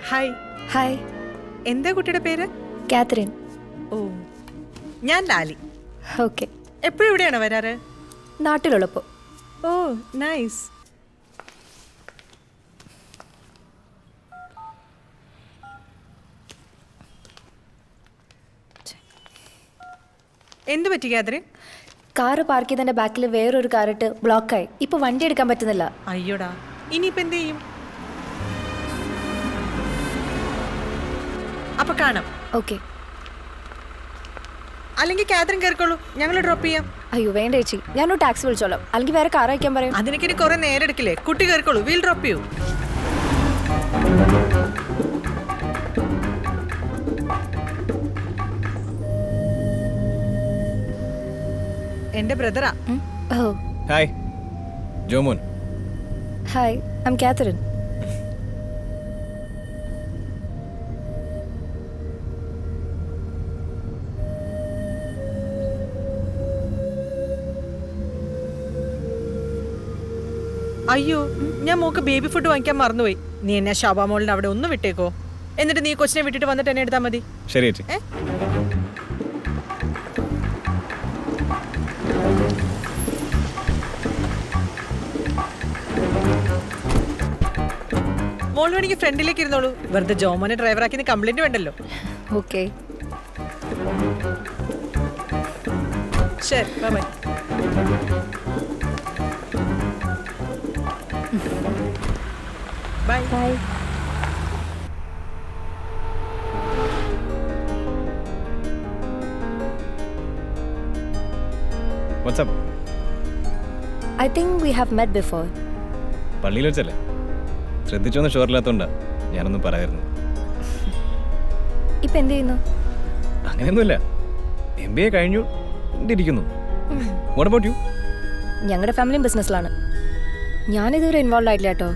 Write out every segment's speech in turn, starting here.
Hi. Hi. എന്താ കുട്ടിയുടെ പേര്? കാതറിൻ. ഓ, ഞാൻ ലാലി. ഓക്കെ. എപ്പോഴും ഇവിടെയാണോ വരാറ്? നാട്ടിലുള്ളപ്പോൾ. ഓ, നൈസ്. എന്തു പറ്റി കാതറിൻ? കാറ് പാർക്ക് ചെയ്തതിന്റെ ബാക്കിൽ വേറൊരു കാറിട്ട് ബ്ലോക്കായി. ഇപ്പൊ വണ്ടി എടുക്കാൻ പറ്റുന്നില്ല. അയ്യോടാ, ഇനിയിപ്പോ എന്ത് ചെയ്യും? അപ്പൊ കാണാം. ഓക്കെ. അല്ലെങ്കിൽ കാതറിൻ കയറിക്കോളൂ, ഞങ്ങൾ ഡ്രോപ്പ് ചെയ്യാം. അയ്യോ വേണ്ട ചേച്ചി, ഞാനൊരു ടാക്സി വിളിച്ചോളാം. അല്ലെങ്കിൽ വേറെ കാർ അയക്കാൻ പറയും. അതിനൊക്കെ കുറെ നേരം എടുക്കില്ലേ? കുട്ടി കയറിക്കോളൂ, വീൽ ഡ്രോപ്പ് ചെയ്യൂ. എന്റെ ബ്രദറാ. Oh hi, Jomon. Hi, I am Catherine. അയ്യോ, ഞാൻ മോക്ക് ബേബി ഫുഡ് വാങ്ങിക്കാൻ മറന്നുപോയി. നീ എന്നെ ഷാബാ മോളിന്റെ അവിടെ ഒന്ന് വിട്ടേക്കോ. എന്നിട്ട് നീ കൊച്ചിനെ വിട്ടിട്ട് വന്നിട്ട് എന്നെ എടുത്താൽ മതി. ശരി ചേച്ചി. മോൾ വേണമെങ്കിൽ ഫ്രണ്ടിലേക്ക് ഇരുന്നോളൂ. വെറുതെ ജോമോനെ ഡ്രൈവറാക്കി കംപ്ലൈന്റ് വേണ്ടല്ലോ. ഓക്കെ. ശരി, bye. Bye. Bye. WhatsApp. I think we have met before. പള്ളിയിൽ വെച്ചല്ലേ? ശ്രദ്ധിച്ചോന്ന് ഷുവറില്ലാത്തോണ്ടാ ഞാനൊന്നും പറയായിരുന്നു. ഇപ്പൊ എന്ത് ചെയ്യുന്നു? അങ്ങനെയൊന്നുമില്ല, MBA കഴിഞ്ഞു ഇരിക്കുന്നു. What about you? ഞങ്ങളുടെ ഫാമിലിയും ബിസിനസ്സിലാണ്. ഞാനിതുവരെ ഇൻവോൾവ് ആയിട്ടില്ല കേട്ടോ.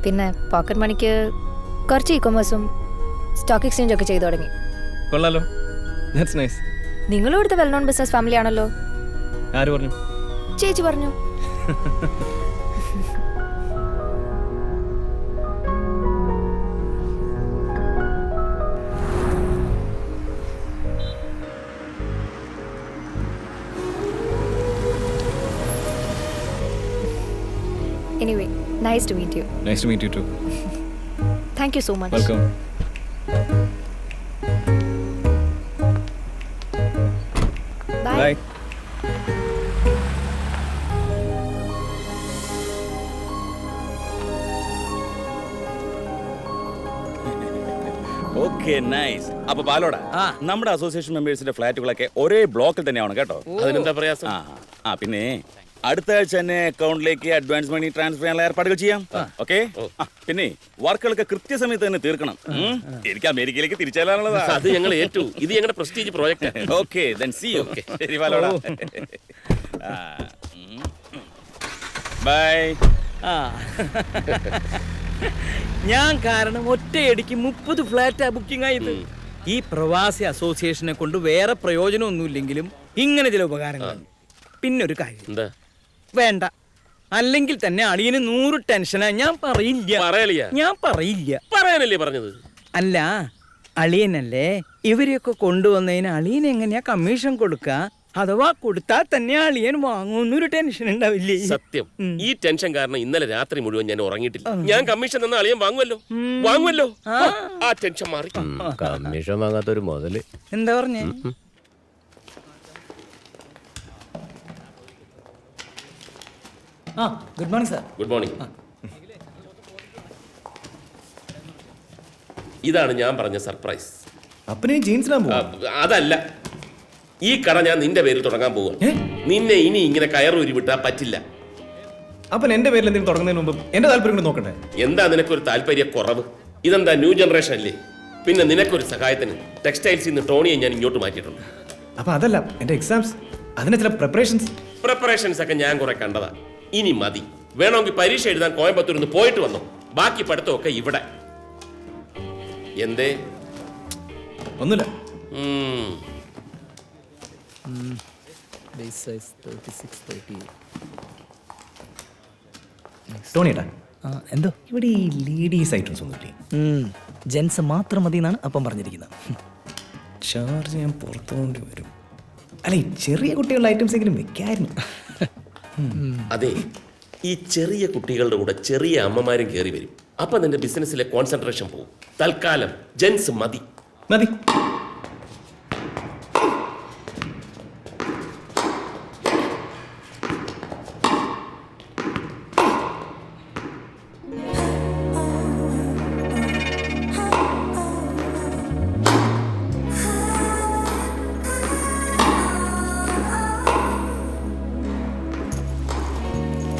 പിന്നെ പോക്കറ്റ് മണിക്ക് കുറച്ച് ഇ-കൊമേഴ്സും സ്റ്റോക്ക് എക്സ്ചേഞ്ച് ഒക്കെ ചെയ്തു തുടങ്ങി. കൊള്ളാലോ, ദാറ്റ്സ് നൈസ്. നിങ്ങളും ഇവിടുത്തെ വെൽ നോൺ ബിസിനസ് ഫാമിലി ആണല്ലോ. ആര് പറഞ്ഞു? ചേച്ചി പറഞ്ഞു. Anyway, nice to meet you. Nice to meet you too. Thank you so much. Welcome. Bye. Bye. Okay, nice. അപ്പൊ ബാലോടാ, നമ്മുടെ അസോസിയേഷൻ മെമ്പേഴ്സിന്റെ ഫ്ലാറ്റുകളൊക്കെ ഒരേ ബ്ലോക്കിൽ തന്നെയാണ് കേട്ടോ. അതിനെന്താ പ്രയാസം? പിന്നെ അടുത്ത ആഴ്ച തന്നെ അക്കൗണ്ടിലേക്ക് അഡ്വാൻസ് മണി ട്രാൻസ്ഫർ ചെയ്യാനുള്ള ഏർപ്പാടുകൾ ചെയ്യാം. ഓക്കെ. പിന്നെ വർക്കുകളൊക്കെ കൃത്യസമയത്ത് തന്നെ തീർക്കണം. എനിക്ക് അമേരിക്കയിലേക്ക് തിരിച്ചാലാണുള്ളത്. അത് ഞങ്ങൾ ഏറ്റു. ഇത് ഞങ്ങളുടെ prestige project. Okay, then see you. ശരി ബാലോടാ, ബൈ. ഞാൻ കാരണം ഒറ്റയടിക്ക് 30 ഫ്ലാറ്റാ ബുക്കിംഗ് ആയത്. ഈ പ്രവാസി അസോസിയേഷനെ കൊണ്ട് വേറെ പ്രയോജനമൊന്നുമില്ലെങ്കിലും ഇങ്ങനെ ചില ഉപകാരങ്ങൾ. പിന്നൊരു കാര്യം, എന്താ? വേണ്ട, അല്ലെങ്കിൽ തന്നെ അളിയന് 100 ടെൻഷനാ. ഞാൻ പറയില്ല. ഞാൻ പറയില്ല. പറയാനല്ലേ പറഞ്ഞത്? അല്ല, അളിയനല്ലേ ഇവരെയൊക്കെ കൊണ്ടുവന്നതിന് അളിയൻ എങ്ങനെയാ കമ്മീഷൻ കൊടുക്കുക? അഥവാ കൊടുത്താൽ തന്നെ അളിയൻ വാങ്ങുന്നൊരു ടെൻഷൻ ഉണ്ടാവില്ലേ? സത്യം, ഈ ടെൻഷൻ കാരണം ഇന്നലെ രാത്രി മുഴുവൻ ഞാൻ ഉറങ്ങിയിട്ടില്ല. ഞാൻ കമ്മീഷൻ തന്ന അളിയൻ വാങ്ങുമല്ലോ. ആ ടെൻഷൻ മാറി. കമ്മീഷൻ വാങ്ങാത്തൊരു മുതല്. എന്താ പറഞ്ഞേ? Good morning sir. Good morning. ഇതാണ് ഞാൻ പറഞ്ഞ സർപ്രൈസ്. അപ്പനെ ജീൻസിനാ പോവാ? അതല്ല, ഈ കട ഞാൻ നിന്റെ പേരിൽ തുടങ്ങാൻ പോവുക. നിന്നെ ഇനി ഇങ്ങനെ കയറൂരി വിട്ടാ പറ്റില്ല. അപ്പൻ എന്റെ പേരിൽ എന്തെങ്കിലും തുടങ്ങുന്നതിന് മുമ്പ് എന്റെ താല്പര്യം കൂടി നോക്കണ്ടേ? എന്താ നിനക്കൊരു താല്പര്യ കുറവ്? ഇതെന്താ ന്യൂ ജനറേഷൻ അല്ലേ? പിന്നെ നിനക്കൊരു സഹായത്തിന് ടെക്സ്റ്റൈൽസിൽ നിന്ന് ടോണിയെ ഞാൻ ഇങ്ങോട്ട് മാറ്റിയിട്ടുണ്ട്. അപ്പൊ അതല്ല, എന്റെ എക്സാംസ്, അതിന് ചില പ്രിപ്പറേഷൻസ് ഒക്കെ ഞാൻ കുറെ കണ്ടതാ. ഇനി മതി. വേണമെങ്കിൽ പരീക്ഷ എഴുതാൻ കോയമ്പത്തൂരിൽ നിന്ന് പോയിട്ട് വന്നോ. ബാക്കി പഠിത്തമൊക്കെ ഇവിടെ. എന്തേ? ഒന്നുമില്ല. ടോണിയേട്ടാ, എന്തോ ഇവിടെ ഈ ലേഡീസ് ഐറ്റംസ് ഒന്നുമില്ലേ? ജെൻസ് മാത്രം മതി എന്നാണ് അപ്പം പറഞ്ഞിരിക്കുന്നത്. ചാർജ് ഞാൻ പുറത്തു കൊണ്ട് വരും. അല്ല, ഈ ചെറിയ കുട്ടികളുടെ ഐറ്റംസ് എങ്കിലും വെക്കായിരുന്നു. അതെ, ഈ ചെറിയ കുട്ടികളുടെ കൂടെ ചെറിയ അമ്മമാരും കയറി വരും. അപ്പൊ നിന്റെ ബിസിനസ്സിലെ കോൺസെൻട്രേഷൻ പോകും. തൽക്കാലം ജെൻസ് മതി. മതി.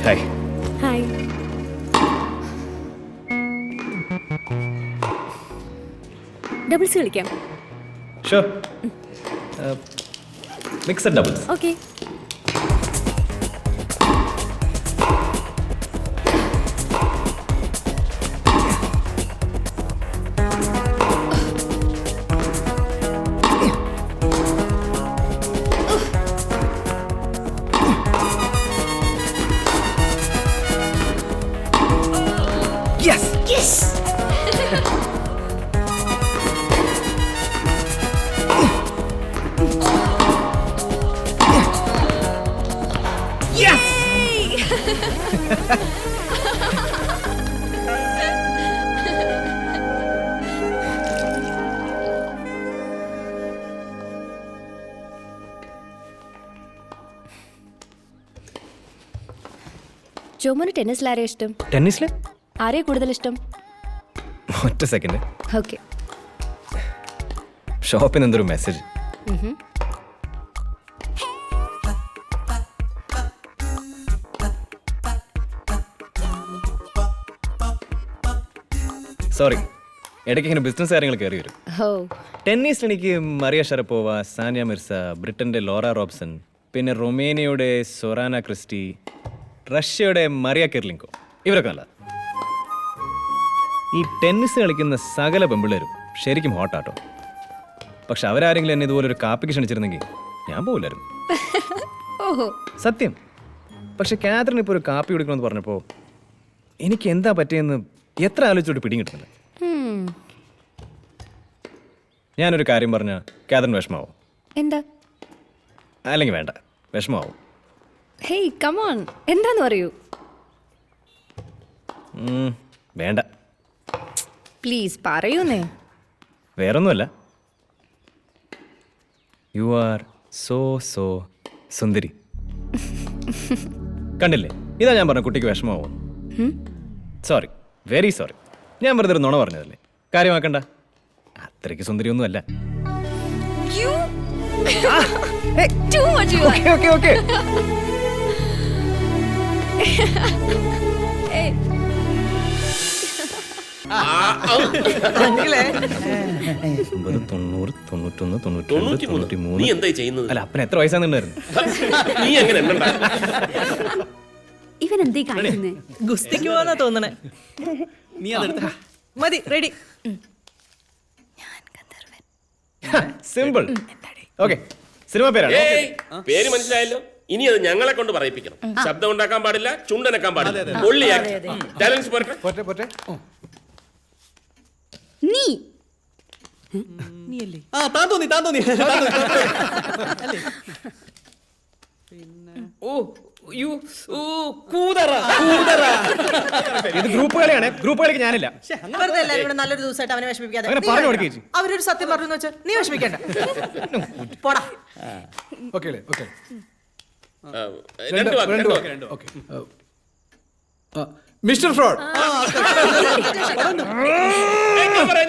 ഹായ്. ഹായ്. ഡബിൾസ് കളിക്കാം. Sure. Mixed doubles. Okay. Jomon ടെന്നീസിൽ ആരെയാ ഇഷ്ടം? ടെന്നീസിലെ ആരെയാ കൂടുതൽ ഇഷ്ടം? ഒറ്റ സെക്കൻഡ്. ഓക്കെ. ഷോപ്പിൽ നിന്ന് എന്തൊരു മെസ്സേജ്. സോറി, ഇടയ്ക്ക് ഇങ്ങനെ ബിസിനസ് കാര്യങ്ങൾ കയറി വരും. ഓ. ടെന്നീസിൽ എനിക്ക് മറിയ ഷറപ്പോവ, സാനിയ മിർസ, ബ്രിട്ടന്റെ ലോറ റോബ്സൺ, പിന്നെ റൊമേനിയയുടെ സൊറാന ക്രിസ്റ്റി, റഷ്യയുടെ മറിയ കെർലിങ്കോ, ഇവരൊക്കെ നല്ല. ഈ ടെന്നീസ് കളിക്കുന്ന സകല പെമ്പിള്ളേരും ശരിക്കും ഹോട്ടാട്ടോ. പക്ഷെ അവരാരെങ്കിലും എന്നെ ഇതുപോലെ ഒരു കാപ്പിക്ക് ക്ഷണിച്ചിരുന്നെങ്കിൽ ഞാൻ പോകില്ലായിരുന്നു. ഓഹോ. സത്യം. പക്ഷെ കാതറിന് ഇപ്പോൾ ഒരു കാപ്പി കുടിക്കണമെന്ന് പറഞ്ഞപ്പോൾ എനിക്ക് എന്താ പറ്റിയെന്ന് എത്ര ആലോചിച്ചോട്ട് പിടിയും കിട്ടുന്നില്ല. ഞാനൊരു കാര്യം പറഞ്ഞാൽ കാതറിന് വിഷമാവും. എന്താ? അല്ലെങ്കിൽ വേണ്ട, വിഷമാവും. ഹേയ് കം ഓൺ, എന്താന്ന് പറയൂ. വേണ്ട, പ്ലീസ് പറയൂന്നേ. വേറൊന്നുമല്ല, യു ആർ സോ സോ സുന്ദരി. കണ്ടില്ലേ, ഇതാ ഞാൻ പറഞ്ഞ കുട്ടിക്ക് വിഷമാവും. Sorry, very sorry. ഞാൻ വെറുതെ ഒരു നുണ പറഞ്ഞതല്ലേ, കാര്യമാക്കണ്ട. അത്രയ്ക്ക് സുന്ദരിയൊന്നുമല്ല. നീ എന്തായി ചെയ്യുന്നത്? അല്ല, അപ്പൻ എത്ര വയസ്സാന്നുണ്ടായിരുന്നു? നീ എങ്ങനെ എണ്ണണ്ട? ഇവൻ എന്തേ കാണിക്കുന്നേ? ഗുസ്തിക്ക് പോവാന്നാ തോന്നണേ. നീ അതെടുത്ത മതി, റെഡി. സിമ്പിൾ. ഓക്കെ, സിനിമ പേരാണ്. ഏയ്, പേര് മനസ്സിലായല്ലോ. ഇനി അത് ഞങ്ങളെ കൊണ്ട് പറയിപ്പിക്കണം. ശബ്ദം ഉണ്ടാക്കാൻ പാടില്ല, ചുണ്ടനക്കാൻ പാടില്ല. ടാലൻസ് പോരട്ടെ. നീ നീയല്ലേ? താൻ തോന്നി. ഇത് ഗ്രൂപ്പ് കളിയാണ്. ഗ്രൂപ്പ് കളിക്ക് ഞാനില്ല. വെറുതെ എല്ലാവരും കൂടെ നല്ലൊരു ദിവസമായിട്ട് അവനെ വിഷമിപ്പിക്കാതെ. അങ്ങനെ നീ പറഞ്ഞു വേണ്ട. കൊടുക്ക് ചേച്ചി. അവരൊരു സത്യം പറഞ്ഞു വെച്ചാൽ നീ വിഷമിക്കണ്ട. പോടാ. രണ്ട് വാക്ക്. മിസ്റ്റർ ഫ്രോഡ്,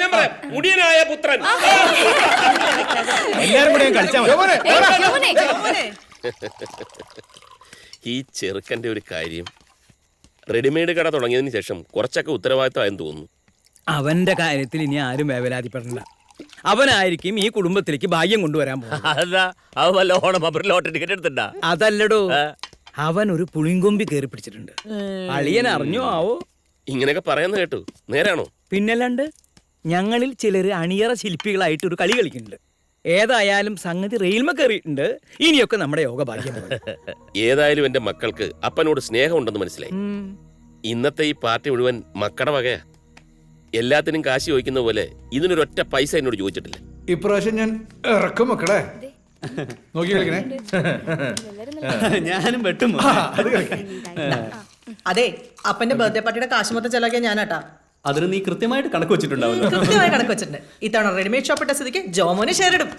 ഞാൻ പറയാം. മുടിയനായ പുത്രൻ. എല്ലാരും കൂടെ കളിച്ചാൽ മോനെ. ഈ ചെറുക്കന്റെ ഒരു കാര്യം, റെഡിമെയ്ഡ് കട തുടങ്ങിയതിന് ശേഷം കുറച്ചൊക്കെ ഉത്തരവാദിത്തമായെന്ന് തോന്നുന്നു. അവന്റെ കാര്യത്തിൽ ഇനി ആരും വേവലാതിപ്പെടണ്ട. അവനായിരിക്കും ഈ കുടുംബത്തിലേക്ക് ഭാഗ്യം കൊണ്ടുവരാൻ പോകുന്നത്. Lottery ticket എടുത്തിട്ടാ? അതല്ലടോ, അവൻ ഒരു പുളിങ്കൊമ്പി കയറി പിടിച്ചിട്ടുണ്ട്. അളിയൻ അറിഞ്ഞോ ആവോ? ഇങ്ങനെയൊക്കെ പറയുന്ന കേട്ടു. നേരാണോ? പിന്നല്ലാണ്ട് ഞങ്ങളിൽ ചിലര് അണിയറ ശില്പികളായിട്ട് ഒരു കളി കളിക്കുന്നുണ്ട്. ഏതായാലും സംഗതി റെയിൽമ കയറിയിട്ടുണ്ട്. ഇനിയൊക്കെ നമ്മുടെ യോഗഭാഗ്യം. ഏതായാലും എന്റെ മക്കൾക്ക് അപ്പനോട് സ്നേഹമുണ്ടെന്ന് മനസ്സിലായി. ഇന്നത്തെ ഈ പാർട്ടി മുഴുവൻ മക്കടെ വകയാ. എല്ലാത്തിനും കാശ് ചോദിക്കുന്ന പോലെ ഇതിനൊരൊറ്റ പൈസ എന്നോട് ചോദിച്ചിട്ടില്ല. ഇപ്രാവശ്യം ഞാൻ ഇറക്കും മക്കളെ. നോക്കി കളിക്കണേ. ഞാനും വെട്ടും. അത് കളിക്കാം. അതെ, അപ്പന്റെ ബർത്ത്ഡേ പാർട്ടിയുടെ കാശ് മൊത്തം ചെലവാക്കിയ ഞാനാട്ടാ. അതിന് നീ കൃത്യമായിട്ട് കണക്ക് വെച്ചിട്ടുണ്ടാവല്ലോ. കൃത്യമായി കണക്ക് വെച്ചിട്ടുണ്ട്. ഇത്തവണ റെഡിമെയ്ഡ് ഷോപ്പ് ഇട്ട സ്ഥിതിക്ക് ജോമോന് ഷെയർ ഇടും.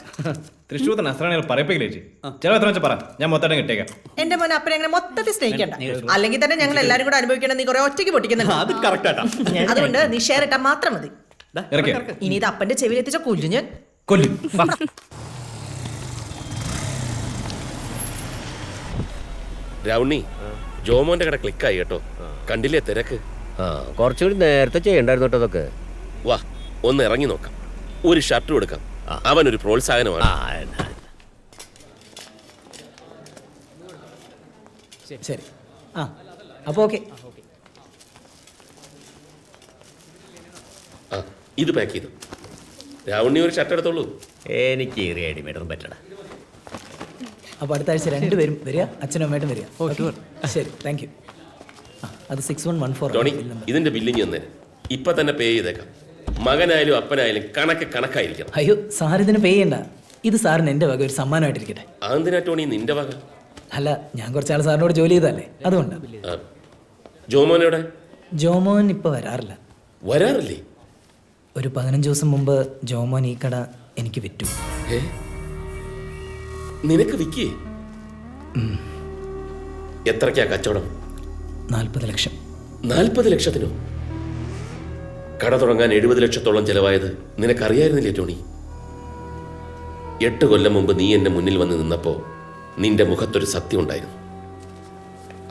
തൃശ്ശൂർ നസ്രാണികൾ പറയപ്പിക്കില്ലേ ചേച്ചി? ചില എത്ര വെച്ചാൽ പറ, ഞാൻ മൊത്തം കിട്ടേക്കാം. എന്റെ മോനെ അപ്പനെ അങ്ങനെ മൊത്തത്തിൽ സ്നേഹിക്കണ്ട. അല്ലെങ്കിൽ തന്നെ ഞങ്ങൾ എല്ലാരും കൂടെ അനുഭവിക്കണം. നീ കുറെ ഒറ്റയ്ക്ക് പൊട്ടിക്കുന്നുണ്ട്. അത് കറക്റ്റ് ആട്ടാ. അതുകൊണ്ട് നീ ഷെയർ ഇട്ടാൽ മാത്രം മതി. ഇറക്കിയോ? ഇനി ഇത് അപ്പന്റെ ചെവിയിൽ എത്തിച്ച കൊല്ലു ഞാൻ. കൊല്ലും. വാ. രാവണി, ജോമോന്റെ കട ക്ലിക്കായി കേട്ടോ. കണ്ടില്ലേ തിരക്ക്? ആ കുറച്ചുകൂടി നേരത്തെ ചെയ്യണ്ടായിരുന്നു കേട്ടോ അതൊക്കെ. വാ ഒന്ന് ഇറങ്ങി നോക്കാം. ഒരു ഷർട്ട് കൊടുക്കാം. അവനൊരു പ്രോത്സാഹനമാണ്. ശരി. ആ അപ്പൊ ഓക്കെ. ആ ഇത് പാക്ക് ചെയ്തു. രാവണി ഒരു ഷർട്ട് എടുത്തോളൂ. എനിക്ക് റെഡിമെയ്ഡ് ഒന്നും പറ്റണ. അപ്പൊ അടുത്ത ആഴ്ച രണ്ടുപേരും വരിക, അച്ഛനും അമ്മയായിട്ടും വരിക. ശരി, താങ്ക് യു. അത് 6114. ടോണി, ഇതിന്റെ ബില്ലിങ് തന്നെ ഇപ്പൊ തന്നെ പേ ചെയ്തേക്കാം. മകനായാലും അപ്പനായാലും കണക്ക് കണക്കായിരിക്കണം. അയ്യോ സാർ ഇതിന് പേ ചെയ്യണ്ട. ഇത് സാറിന് എന്റെ വക ഒരു സമ്മാനമായിട്ടിരിക്കട്ടെ. അതെന്തിനാ ടോണി നിന്റെ വക? അല്ല, ഞാൻ കുറച്ചാൾ സാറിനോട് ജോലി ചെയ്തല്ലേ, അതുകൊണ്ട്. ജോമോനോടെ? ജോമോൻ ഇപ്പൊ വരാറില്ല. വരാറില്ലേ? ഒരു 15 ദിവസം മുമ്പ് ജോമോൻ ഈ കട എനിക്ക് വിറ്റു. നിനക്ക് വിക്കേ? എത്രക്കാ കച്ചവടം? 40 ലക്ഷം. 40 ലക്ഷത്തിനോ? കട തുടങ്ങാൻ 70 ലക്ഷത്തോളം ചെലവായത് നിനക്കറിയായിരുന്നില്ലേ ടോണി? 8 കൊല്ലം മുമ്പ് നീ എന്റെ മുന്നിൽ വന്ന് നിന്നപ്പോ നിന്റെ മുഖത്തൊരു സത്യം ഉണ്ടായിരുന്നു.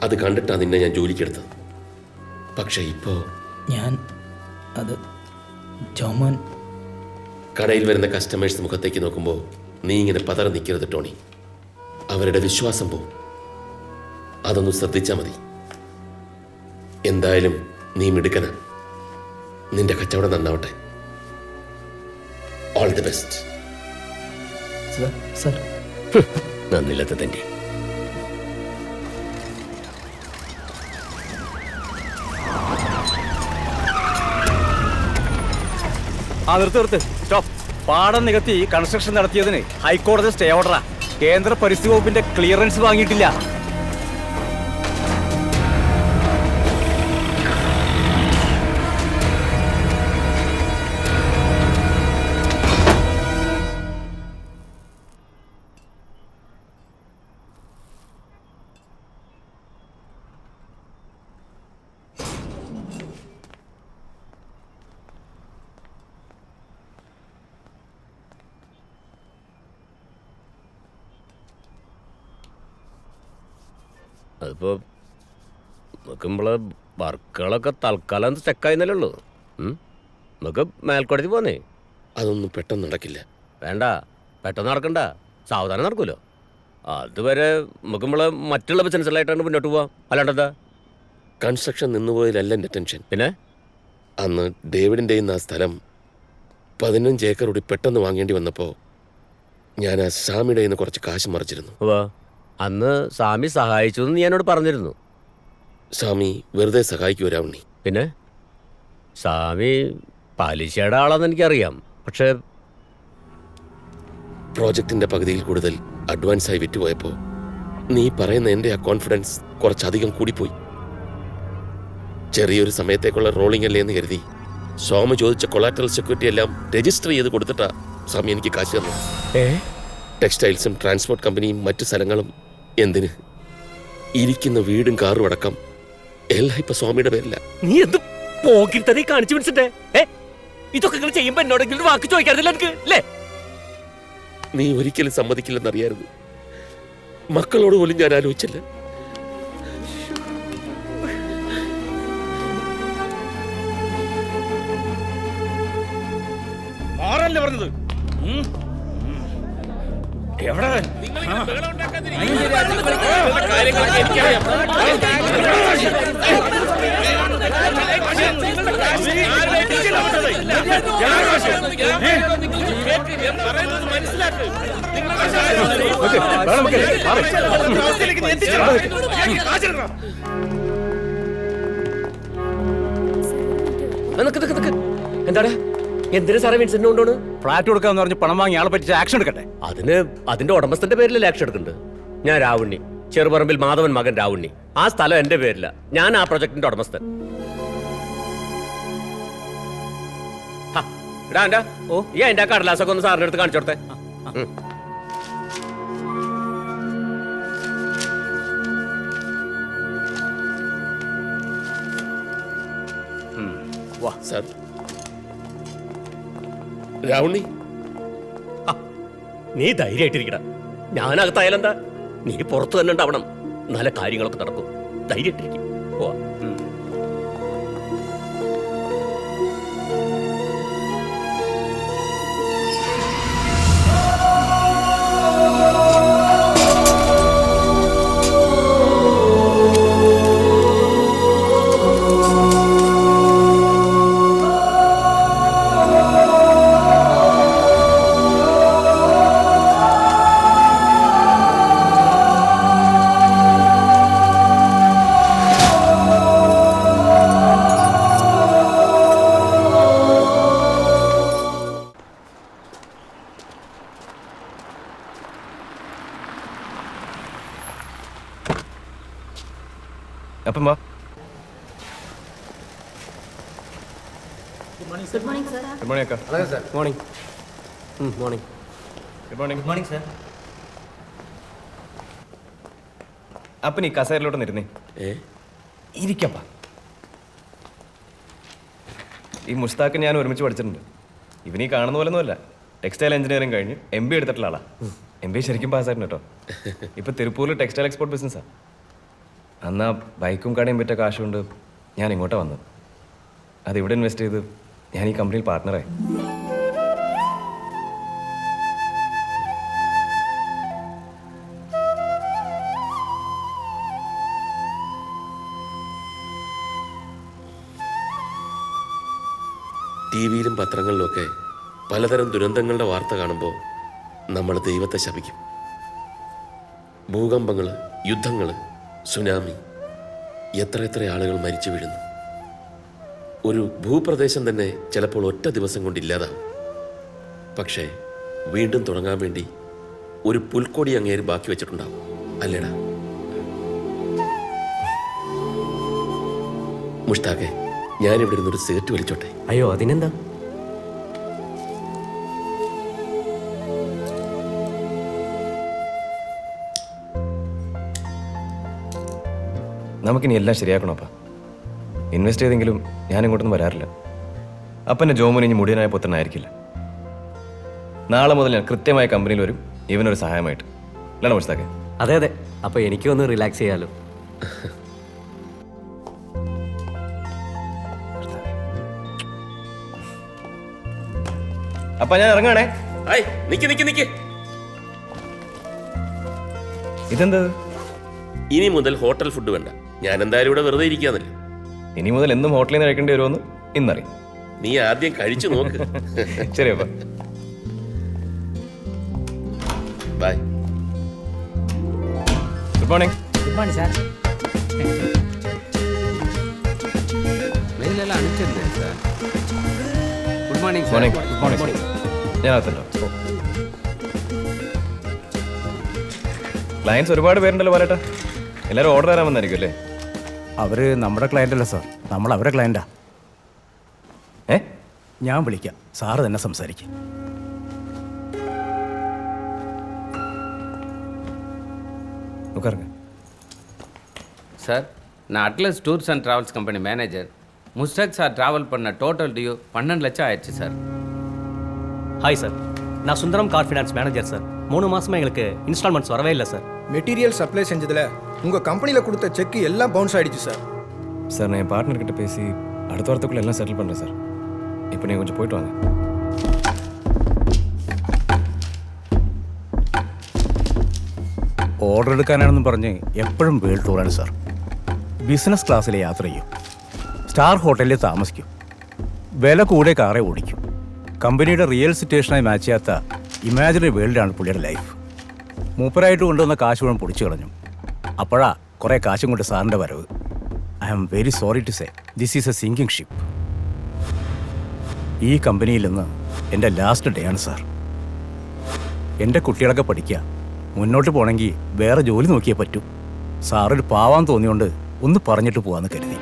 അത് കണ്ടിട്ടാ നിന്നെ ഞാൻ ജോലിക്കെടുത്തത്. പക്ഷെ ഇപ്പോ അത് ജോമോൻ. കടയിൽ വരുന്ന കസ്റ്റമേഴ്സ് മുഖത്തേക്ക് നോക്കുമ്പോൾ നീ ഇങ്ങനെ പതറി നിൽക്കരുത് ടോണി. അവരുടെ വിശ്വാസം പോവും. അതൊന്ന് ശ്രദ്ധിച്ചാൽ മതി. എന്തായാലും നീ മിടുക്കന. നിന്റെ കച്ചവടം നന്നാവട്ടെ. All the best. സർ, നന്ദില്ലാത്ത തന്നെ. ആ നിർത്ത് സ്റ്റോപ്പ്. പാടം നികത്തി കൺസ്ട്രക്ഷൻ നടത്തിയതിന് ഹൈക്കോടതി സ്റ്റേ ഓർഡറാ. കേന്ദ്ര പരിസ്ഥിതി വകുപ്പിന്റെ ക്ലിയറൻസ് വാങ്ങിയിട്ടില്ല. അതിപ്പോ നമുക്ക് നമ്മളെ വർക്കുകളൊക്കെ തൽക്കാലം ചെക്കായിരുന്നല്ലേ ഉള്ളൂ. നമുക്ക് മേൽക്കോടതി പോന്നേ. അതൊന്നും പെട്ടെന്ന് നടക്കില്ല. വേണ്ട, പെട്ടെന്ന് നടക്കണ്ട, സാവധാനം നടക്കുമല്ലോ. അതുവരെ നമുക്ക് നമ്മളെ മറ്റുള്ള ബിസിനസ്സിലായിട്ടാണ് മുന്നോട്ട് പോവാം. അല്ലാണ്ടെന്താ? കൺസ്ട്രക്ഷൻ നിന്നുപോയതല്ല എൻ്റെ ടെൻഷൻ. പിന്നെ അന്ന് ഡേവിഡിൻ്റെ ആ സ്ഥലം 15 ഏക്കർ കൂടി പെട്ടെന്ന് വാങ്ങേണ്ടി വന്നപ്പോൾ ഞാൻ ആ സ്വാമിയുടെ നിന്ന് കുറച്ച് കാശ് മറിച്ചിരുന്നു. വാ, അന്ന് സ്വാമി സഹായിച്ചു എന്ന് നീ എന്നോട് പറഞ്ഞിരുന്നു. സ്വാമി വെറുതെ സഹായിക്കൂ രാവണി. പിന്നെ സ്വാമി പലിശയുടെ ആളാന്ന് എനിക്കറിയാം. പക്ഷേ പ്രോജക്റ്റിന്റെ പകുതിയിൽ കൂടുതൽ അഡ്വാൻസായി വിറ്റുപോയപ്പോൾ നീ പറയുന്ന എൻ്റെ ആ കോൺഫിഡൻസ് കുറച്ചധികം കൂടിപ്പോയി. ചെറിയൊരു സമയത്തേക്കുള്ള റോളിംഗ് അല്ലേ എന്ന് കരുതി സ്വാമി ചോദിച്ച കൊളാറ്ററൽ സെക്യൂരിറ്റി എല്ലാം രജിസ്റ്റർ ചെയ്ത് കൊടുത്തിട്ടാ സ്വാമി എനിക്ക് കാശ് തന്നു. ടെക്സ്റ്റൈൽസും ട്രാൻസ്പോർട്ട് കമ്പനിയും മറ്റു സ്ഥലങ്ങളും എന്തിന്, ഇരിക്കുന്ന വീടും കാറും അടക്കം എല്ലാം ഇപ്പൊ സ്വാമിയുടെ പേരില്ല. നീ എന്ത് പോക്കിട്ടതേ കാണിച്ചു പിടിച്ചിട്ടേ? ഇതൊക്കെ നിങ്ങൾ ചെയ്യുമ്പോ എന്നോടെങ്കിലും വാക്ക് ചോദിക്കാറില്ല എനിക്ക് അല്ലേ? നീ ഒരിക്കലും സമ്മതിക്കില്ലെന്നറിയായിരുന്നു. മക്കളോട് പോലും ഞാൻ ആലോചിച്ചില്ല. മാറല്ലേ പറഞ്ഞത്? എവിടെ എന്താടാ എന്തിനാ സാറേ വിൻസെന്റിനെ കൊണ്ടോണ്? ഫ്ലാറ്റ് കൊടുക്കാന്ന് പറഞ്ഞ് പണം വാങ്ങി ആളെ പറ്റിച്ച് ആക്ഷൻ എടുക്കട്ടെ. അതിന്റെ ഉടമസ്ഥന്റെ പേരിലല്ലേ ആക്ഷൻ എടുക്കുന്നുണ്ട്. ഞാൻ രാവുണ്ണി, ചെറുപറമ്പിൽ മാധവൻ മകൻ രാവുണ്ണി. ആ സ്ഥലം എന്റെ പേരില. ഞാൻ ആ പ്രൊജക്ടിന്റെ ഉടമസ്ഥൻ. ഈ അതിന്റെ കടലാസൊക്കെ ഒന്ന് സാറിന്റെ അടുത്ത് കാണിച്ചോട്ടെ. സാർ രാവുണ്ണി, നീ ധൈര്യമായിട്ടിരിക്കട. ഞാനകത്തായാലെന്താ, നീ പുറത്തു തന്നെ ഉണ്ടാവണം. നല്ല കാര്യങ്ങളൊക്കെ നടക്കും. ധൈര്യമായിട്ടിരിക്കും. പോവാ. അപ്പം വാ. ഗുഡ് മോർണിംഗ് അക്ക. Morning. Morning. Good morning sir. അപ്പം നീ കസേരയിലോട്ട് നിരുന്നേ. ഇരിക്കപ്പാ. ഈ മുസ്താഖ് ഞാൻ ഒരുമിച്ച് പഠിച്ചിട്ടുണ്ട്. ഇവനീ കാണുന്ന പോലെ ഒന്നുമല്ല. ടെക്സ്റ്റൈൽ എഞ്ചിനീയറിംഗ് കഴിഞ്ഞ് MBA എടുത്തിട്ടുള്ള ആളാ. MBA ശരിക്കും പാസ്സായിരുന്നു കേട്ടോ. ഇപ്പം തിരുപ്പൂരിൽ ടെക്സ്റ്റൈൽ എക്സ്പോർട്ട് ബിസിനസ്സാണ്. അന്ന് ആ ബൈക്കും കടയും വിറ്റ കാശുകൊണ്ട് ഞാൻ ഇങ്ങോട്ടാണ് വന്നത്. അതിവിടെ ഇൻവെസ്റ്റ് ചെയ്ത് ഞാൻ ഈ കമ്പനിയിൽ പാർട്ട്ണറായി. TV-യിലും പത്രങ്ങളിലുമൊക്കെ പലതരം ദുരന്തങ്ങളുടെ വാർത്ത കാണുമ്പോൾ നമ്മൾ ദൈവത്തെ ശപിക്കും. ഭൂകമ്പങ്ങൾ, യുദ്ധങ്ങൾ, സുനാമി, എത്ര ആളുകൾ മരിച്ചു വീഴുന്നു. ഒരു ഭൂപ്രദേശം തന്നെ ചിലപ്പോൾ ഒറ്റ ദിവസം കൊണ്ട് ഇല്ലാതാവും. പക്ഷേ വീണ്ടും തുടങ്ങാൻ വേണ്ടി ഒരു പുൽക്കൊടി അങ്ങേര് ബാക്കി വെച്ചിട്ടുണ്ടാവും, അല്ലേടാ? മുഷ്താഖെ, ഞാനിവിടെ ഇരുന്നൊരു സിഗരറ്റ് വലിച്ചോട്ടെ? അയ്യോ, അതിനെന്താ? നമുക്കിനി എല്ലാം ശരിയാക്കണം അപ്പ. ഇൻവെസ്റ്റ് ചെയ്തെങ്കിലും ഞാൻ ഇങ്ങോട്ടൊന്നും വരാറില്ല. അപ്പൻ്റെ ജോമോൻ ഇനി മുടിയനായ പുത്രനായിരിക്കില്ല. നാളെ മുതൽ ഞാൻ കൃത്യമായ കമ്പനിയിൽ വരും, ഇവനൊരു സഹായമായിട്ട്. അല്ലാതെ മുസ്താഖെ? അതെ അതെ. അപ്പൊ എനിക്കൊന്ന് റിലാക്സ് ചെയ്യാലോ. അപ്പൊ ഞാൻ ഇറങ്ങാണേ. നിക്ക്. ഇതെന്താ? ഇനി മുതൽ ഹോട്ടൽ ഫുഡ് വേണ്ട. ഞാൻ എന്തായാലും ഇവിടെ വെറുതെ ഇരിക്കാന്നല്ലോ. ഇനി മുതൽ എന്നും ഹോട്ടലിൽ നിന്ന് കഴിക്കേണ്ടി വരുമെന്ന് ഇന്നറിയും. നീ ആദ്യം കഴിച്ചു നോക്ക്. ശരി അപ്പ. Bye. Good morning. Good morning sir. Good morning. Morning. ഞാൻ അകത്തല്ലോ. ക്ലയൻസ് ഒരുപാട് പേരുണ്ടല്ലോ പറയട്ടെ. എല്ലാവരും ഓർഡർ തരാൻ വന്നായിരിക്കും അല്ലേ? അവര് നമ്മുടെ ക്ലയന്റ് അല്ല സാർ, നമ്മൾ അവരെ ക്ലയന്റാ. ഞാൻ വിളിക്കാം, സാറ് തന്നെ സംസാരിക്കും. சார், நான் atlas tours and travels company manager. Mushtaq sir travel பண்ண டோட்டல் டியூ 12 லட்சம் ஆயிடுச்சு சார். ஹாய் சார், நான் Sundaram car finance manager sir. 3 மாசமா எங்களுக்கு இன்ஸ்டால்மெண்ட்ஸ் வரவே இல்லை சார். மெட்டீரியல் சப்ளை செஞ்சதில் உங்கள் கம்பெனியில் கொடுத்த செக் எல்லாம் பவுன்ஸ் ஆகிடுச்சு சார். சார், நான் என் பார்ட்னர்கிட்ட பேசி அடுத்த வாரத்துக்குள்ளே எல்லாம் செட்டில் பண்ணுறேன் சார். இப்போ நீங்கள் கொஞ்சம் போயிட்டு வாங்க. ഓർഡർ എടുക്കാനാണെന്ന് പറഞ്ഞ് എപ്പോഴും വേൾഡ് ടൂറാണ് സാർ. ബിസിനസ് ക്ലാസ്സിൽ യാത്ര ചെയ്യും, സ്റ്റാർ ഹോട്ടലിൽ താമസിക്കും, വില കൂടെ കാറേ ഓടിക്കും. കമ്പനിയുടെ റിയൽ സിറ്റുവേഷനായി മാച്ച് ചെയ്യാത്ത ഇമാജിനറി വേൾഡാണ് പുള്ളിയുടെ ലൈഫ്. മൂപ്പരായിട്ട് കൊണ്ടുവന്ന കാശ് മുഴുവൻ പൊടിച്ചു കളഞ്ഞു. അപ്പോഴാ കുറേ കാശും കൊണ്ട് സാറിൻ്റെ വരവ്. I am very sorry to say this is a sinking ship. ഈ കമ്പനിയിൽ നിന്ന് എൻ്റെ ലാസ്റ്റ് ഡേ ആണ് സാർ. എൻ്റെ കുട്ടികളൊക്കെ പഠിക്കുക, മുന്നോട്ട് പോകണമെങ്കിൽ വേറെ ജോലി നോക്കിയേ പറ്റൂ. സാറൊരു പാവാൻ തോന്നിയോണ്ട് ഒന്ന് പറഞ്ഞിട്ട് പോവാന്ന് കരുതി.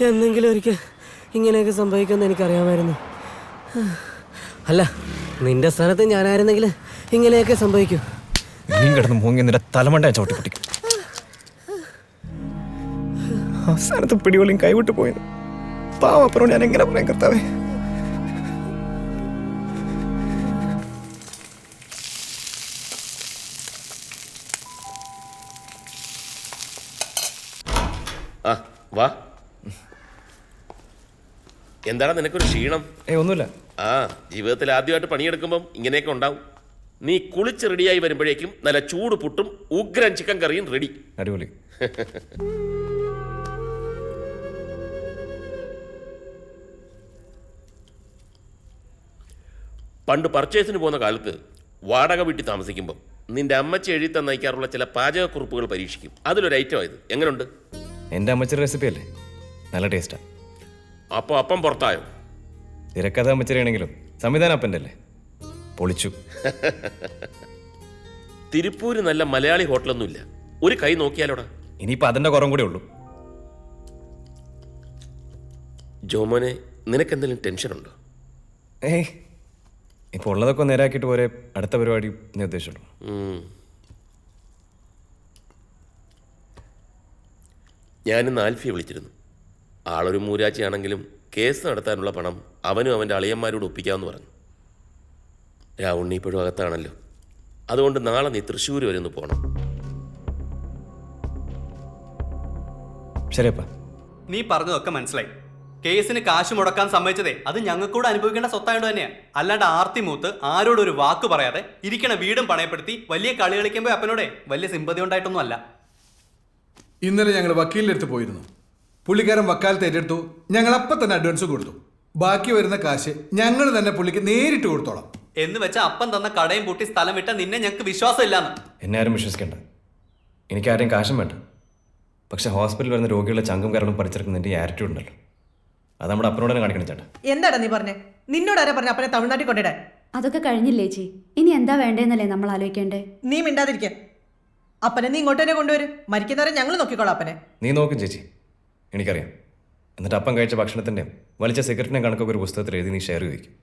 എന്തെങ്കിലും ഒരിക്കൽ ഇങ്ങനെയൊക്കെ സംഭവിക്കുമെന്ന് എനിക്കറിയാമായിരുന്നു. അല്ല, നിന്റെ സ്ഥാനത്ത് ഞാനായിരുന്നെങ്കിൽ ഇങ്ങനെയൊക്കെ സംഭവിക്കൂ. നീ കിടന്ന് മൂങ്ങി നിന്റെ തലമണ്ട ചവിട്ടി പൊട്ടിക്കും. അവസാനത്ത് പിടിവള്ളിയും കൈവിട്ട് പോയത് പാവപ്പുറം ഞാൻ എങ്ങനെ പറയാൻ കർത്താവേ. ആ വാ. എന്താണ് നിനക്കൊരു ക്ഷീണം? ഒന്നുമില്ല. ആ, ജീവിതത്തിൽ ആദ്യമായിട്ട് പണിയെടുക്കുമ്പം ഇങ്ങനെയൊക്കെ ഉണ്ടാവും. നീ കുളിച്ച് റെഡിയായി വരുമ്പോഴേക്കും നല്ല ചൂട് പുട്ടും ഉഗ്രൻ ചിക്കൻ കറിയും റെഡി. അടിപൊളി. പണ്ട് പർച്ചേസിന് പോകുന്ന കാലത്ത് വാടക വീട്ടിൽ താമസിക്കുമ്പം നിന്റെ അമ്മച്ചി എഴുതി തന്നയക്കാറുള്ള ചില പാചകക്കുറിപ്പുകൾ പരീക്ഷിക്കും. അതിലൊരു ഐറ്റം ആയത് എങ്ങനെയുണ്ട്? എൻ്റെ അമ്മച്ചിയുടെ റെസിപ്പി അല്ലേ, നല്ല ടേസ്റ്റാ. അപ്പോൾ അപ്പം പുറത്തായോ? തിരക്കഥ അമ്മച്ചിരിയാണെങ്കിലും സംവിധാനം അപ്പൻ്റെ അല്ലേ, പൊളിച്ചു. തിരുപ്പൂര് നല്ല മലയാളി ഹോട്ടലൊന്നുമില്ല, ഒരു കൈ നോക്കിയാലോടാ. ഇനിയിപ്പോൾ അതിൻ്റെ കുറവും കൂടെ ഉള്ളൂ. ജോമോനെ, നിനക്കെന്തെങ്കിലും ടെൻഷനുണ്ടോ? ഇപ്പോൾ ഉള്ളതൊക്കെ നേരാക്കിയിട്ട് പോരെ അടുത്ത പരിപാടി നീ ഉദ്ദേശിച്ചുള്ളൂ. ഞാനിന്ന് ആൽഫിയെ വിളിച്ചിരുന്നു. ആളൊരു മൂരാച്ചിയാണെങ്കിലും കേസ് നടത്താനുള്ള പണം അവനും അവൻ്റെ അളിയന്മാരോട് ഒപ്പിക്കാമെന്ന് പറഞ്ഞു. രാവുണ്ണി ഇപ്പോഴും അകത്താണല്ലോ, അതുകൊണ്ട് നാളെ നീ തൃശ്ശൂർ വരെ ഒന്ന് പോകണം. ശരിയപ്പാ. നീ പറഞ്ഞതൊക്കെ മനസ്സിലായി. കേസിന് കാശ് മുടക്കാൻ സമ്മതിച്ചതേ അത് ഞങ്ങൾക്കൂടെ അനുഭവിക്കേണ്ട സ്വത്തായോണ്ട് തന്നെയാണ്. അല്ലാണ്ട് ആർത്തി മൂത്ത് ആരോടും ഒരു വാക്ക് പറയാതെ ഇരിക്കണ വീടും പണയപ്പെടുത്തി വലിയ കളി കളിക്കുമ്പോൾ അപ്പനോടെ വലിയ സിമ്പതി ഉണ്ടായിട്ടൊന്നും അല്ല. ഇന്നലെ ഞങ്ങൾ വക്കീലിൻ്റെ അടുത്ത് പോയിരുന്നു. പുള്ളിക്കാരൻ വക്കാലത്ത് ഏറ്റെടുത്തു. ഞങ്ങൾ അപ്പം തന്നെ അഡ്വാൻസ് കൊടുത്തു. ബാക്കി വരുന്ന കാശ് ഞങ്ങൾ തന്നെ പുള്ളിക്ക് നേരിട്ട് കൊടുത്തോളാം എന്ന് വെച്ചാൽ അപ്പം തന്ന കടയും പൂട്ടി സ്ഥലം വിട്ട നിന്നെ ഞങ്ങൾക്ക് വിശ്വാസം ഇല്ലാന്ന്. എന്നെ ആരും വിശ്വസിക്കേണ്ട, എനിക്കാരെയും കാശും വേണ്ട. പക്ഷെ ഹോസ്പിറ്റലിൽ വരുന്ന രോഗികളുടെ ചങ്കും കരളും പഠിച്ചെടുക്കുന്നതിൻ്റെ ആറ്റിറ്റ്യൂഡ് ഉണ്ടല്ലോ, അത് നമ്മുടെ അപ്പനോട് തന്നെ കാണിക്കണം ചേട്ടാ. എന്താടാ നീ പറഞ്ഞേ? നിന്നോട് ആരാ പറഞ്ഞ അപ്പനെ തമിഴ്നാട്ടിൽ കൊണ്ടിടാൻ? അതൊക്കെ കഴിഞ്ഞില്ലേ ചേച്ചി, ഇനി എന്താ വേണ്ടേന്നല്ലേ നമ്മൾ ആലോചിക്കേണ്ടേ? നീ മിണ്ടാതിരിക്കാൻ. അപ്പനെ നീ ഇങ്ങോട്ട് തന്നെ കൊണ്ടുവരും. മരിക്കുന്നവരെ ഞങ്ങൾ നോക്കിക്കോളാം അപ്പനെ. നീ നോക്കും ചേച്ചി, എനിക്കറിയാം. എന്നിട്ട് അപ്പം കഴിച്ച ഭക്ഷണത്തിൻ്റെയും വലിച്ച സിഗരറ്റിൻ്റെയും കണക്കൊക്കെ ഒരു പുസ്തകത്തിൽ എഴുതി നീ ഷെയർ ചെയ്യിക്കും.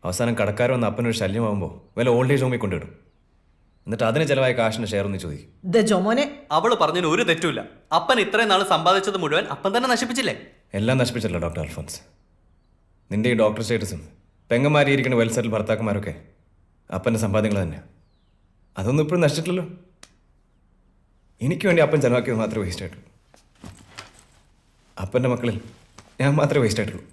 അവസാനം കടക്കാർ വന്ന് അപ്പനൊരു ശല്യമാകുമ്പോൾ വല്ല ഓൾഡ് ഏജ് ഹോമിൽ കൊണ്ടുവിടും. എന്നിട്ട് അതിന് ചിലവായ കാശിന് ഷെയർ ഒന്ന് ചോദിക്കും. അവള് പറഞ്ഞതിന് ഒരു തെറ്റുമില്ല. അപ്പൻ ഇത്രയും നാൾ സമ്പാദിച്ചത് മുഴുവൻ അപ്പൻ തന്നെ നശിപ്പിച്ചില്ലേ? എല്ലാം നശിപ്പിച്ചല്ലോ ഡോക്ടർ അൽഫോൻസ്. നിന്റെ ഈ ഡോക്ടർ സ്റ്റേറ്റസും പെങ്ങന്മാരിയിരിക്കുന്ന വെൽ സെറ്റിൽ ഭർത്താക്കന്മാരൊക്കെ അപ്പൻ്റെ സമ്പാദ്യങ്ങൾ തന്നെയാണ്. അതൊന്നും ഇപ്പോഴും നശിച്ചിട്ടില്ലല്ലോ. എനിക്ക് വേണ്ടി അപ്പൻ ചിലവാക്കിയത് മാത്രമേ വേസ്റ്റ് ആയിട്ടുള്ളൂ. അപ്പൻ്റെ മക്കളിൽ ഞാൻ മാത്രമേ വേസ്റ്റ് ആയിട്ടുള്ളൂ.